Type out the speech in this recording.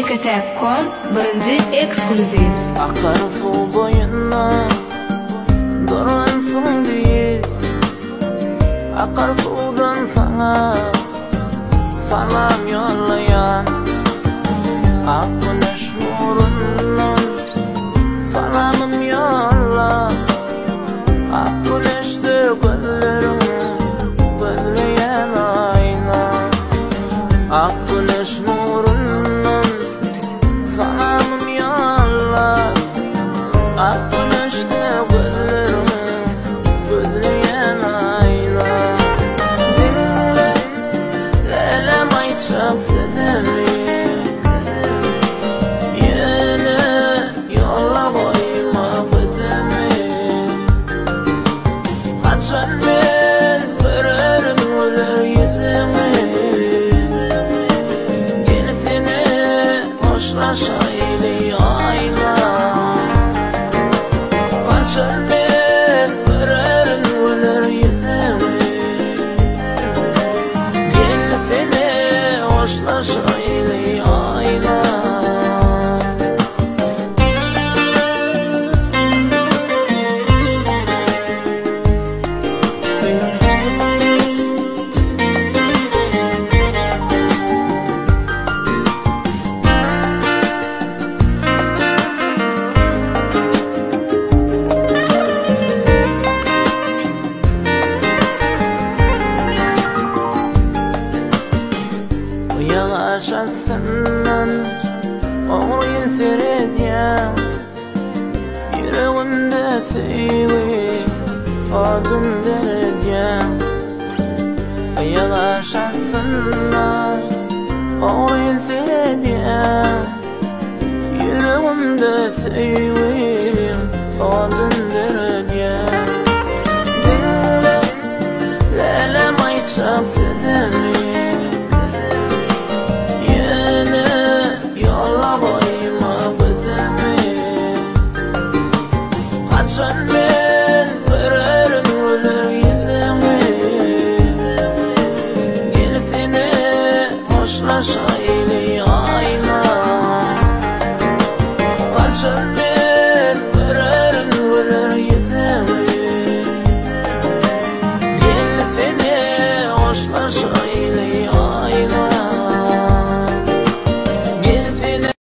Musica.com birinci ekskluziv. Akar su boyundan Duran sun değil Akar sudan sana Salam yollayan Ak güneş nurundan Salamım yolla Ak güneşte gözlerim Gözleyen ayna Ak güneş nurundan Salamım yolla Ak güneşte gözlerim Gözleyen ayna Dinle Lelem ayçap sederli Yine yolla boyuma bedemi Açan ben vererim öler yedemi Gelifine hoşlaşaydı ayla Açan ben vererim öler yedemi Gelifine hoşlaşaydı ayla Yaşasından Oğruyun seyrediyem Yüreğimde sevi Adın derediyem Yaşasından Oğruyun seyrediyem Yüreğimde sevi